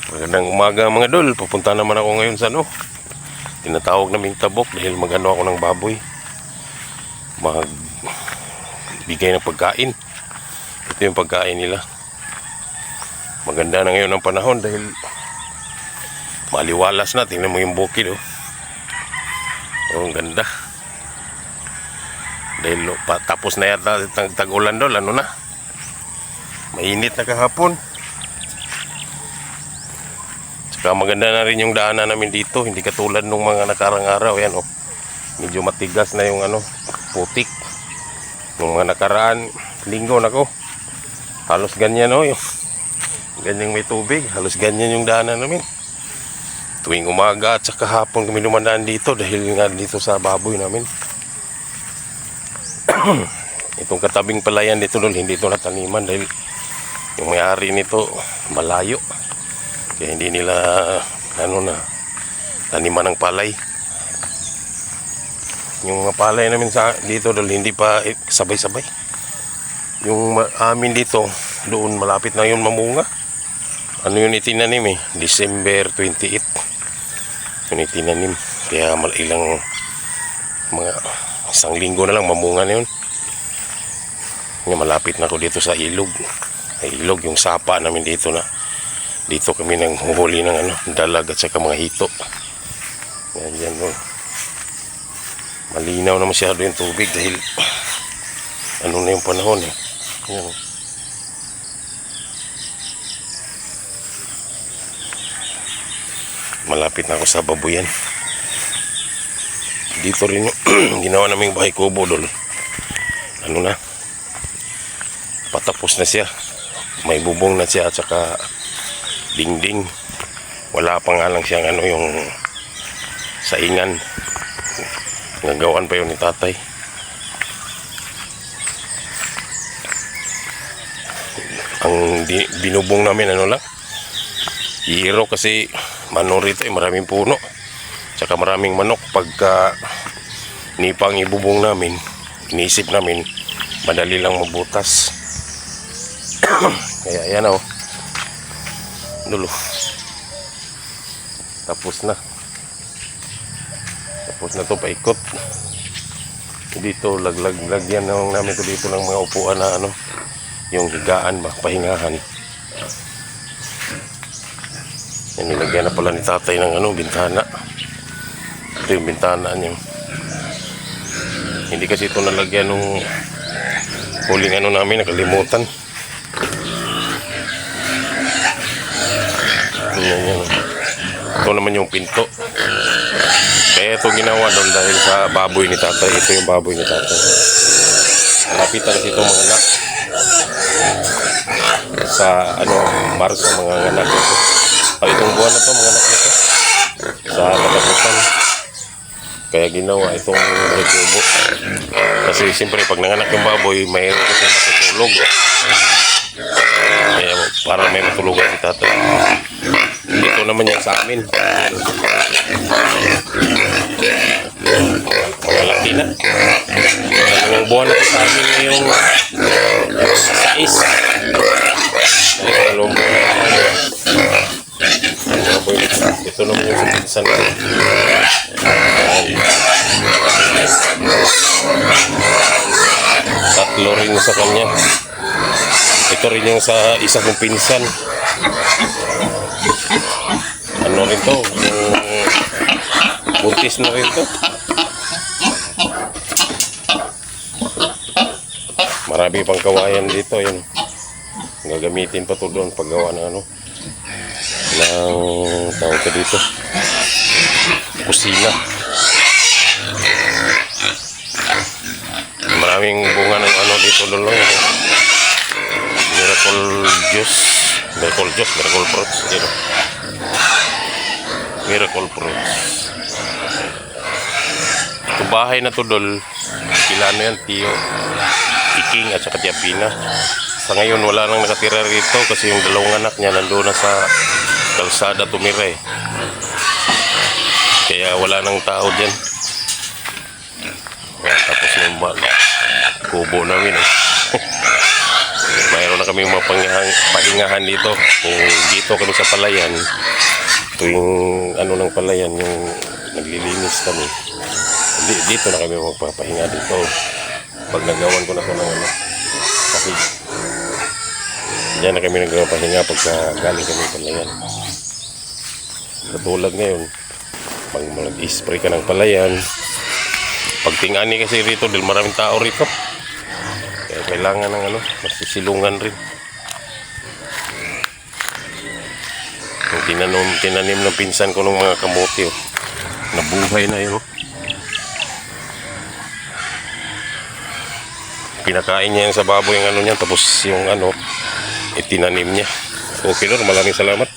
Magandang umaga mga dol. Pupunta naman ako ngayon sa tinatawag naming tabok dahil magano ako ng baboy. Magbigay ng pagkain. Ito yung pagkain nila. Maganda na ngayon ang panahon dahil maliwalas na. Tingnan mo yung bukid oh. Oh, ang ganda. Dahil tapos na yata tag-ulan dol. Ano na? Mainit na kahapon. Saka maganda na rin yung daanan namin dito. Hindi katulad nung mga nakarang araw. Yan oh. Medyo matigas na yung putik. Nung mga nakaraan linggo nako. Halos ganyan oh. Yung ganyang may tubig. Halos ganyan yung daanan namin. Tuwing umaga at saka hapon kami dumadaan dito dahil nga dito sa baboy namin. Itong katabing palayan dito doon, hindi ito nataniman dahil yung may-ari nito malayo. Kaya hindi nila taniman ng palay. Yung mga palay namin dito doon hindi pa sabay-sabay. Yung amin dito doon malapit na yun mamunga. Ano yun itinanim eh? December 28 yun itinanim. Kaya ilang mga isang linggo na lang mamunga na yun. Malapit na ako dito sa ilog. Ilog yung sapa namin dito na. Dito kami nang huli ng dalag at saka mga hito. Yan oh. Malinaw na masyado yung tubig dahil ano na yung panahon eh. Yan oh. Malapit na ako sa babuyan. Dito rin yung ginawa naming bahay kubo dol. Ano na? Patapos na siya. May bubong na siya at saka dingding. Wala pa nga lang siyang yung saingan. Nagawan pa yun ni tatay. Ang binubong namin lang. Hiro kasi manong rito maraming puno. Tsaka maraming manok. Pagka nipang ibubong namin, iniisip namin madali lang mabutas. Kaya yan oh. Dulo. Tapos na to paikot. Dito lagyan namin ito dito ng mga upuan na yung higaan ba, pahingahan. Yan, nilagyan na pala ni tatay ng bintana. Ito yung bintana niya. Hindi kasi ito nalagyan nung huling namin, nakalimutan. Yan. Ito naman yung pinto. Kaya ito ginawa doon dahil sa baboy ni tatay. Ito yung baboy ni tatay. Malapitan kasi ito mga anak. Sa Marso mga anak ito. Itong buwan na ito mga anak nito. Sa katapusan. Kaya ginawa itong kubo. Kasi siyempre pag nanganak yung baboy, mayroon kasi matutulog. Kaya para may matulugan si tatay. Ito naman yung sa amin. Malaki na. Ang buwan na sa amin yung 6. Ito naman yung pinsan ko. Tatlo rin sa kanya. Ito rin yung sa isa kong pinsan. Ano rin to? Buntis na rin to. Marami pang kawayan dito. Yun. Gagamitin pa to doon paggawa ng ng tawag ko dito. Kusina. Maraming bunga ng dito doon. Miracle fruits. Miracle fruits. Ito bahay na to dol. Kilano yan, Tio Iking at saka Tia Pina. Sa ngayon wala nang nakatira rito kasi yung dalawang anak niya nandoon na sa kalsada tumira eh. Kaya wala nang tao dyan. Tapos yung kubo namin eh. mayroon na kami mga pahingahan dito. Kung dito kami sa palayan, tuwing ano ng palayan, yung naglilinis kami, dito na kami magpapahinga dito. Pag nagawan ko na ito ng ano, kasi diyan na kami nagpapahinga pagka galing kami palayan. Katulad ngayon, pag mag-spray ka ng palayan, pagtingani kasi rito dahil maraming tao rito, kaya kailangan ng ano, masisilungan rin. Yung tinanim ng pinsan ko ng mga kamote, oh, nabuhay na yun. Pinakain niya yan sa baboy yung ano niya, tapos yung ano, itinanim niya. Okay, Lord, maraming salamat.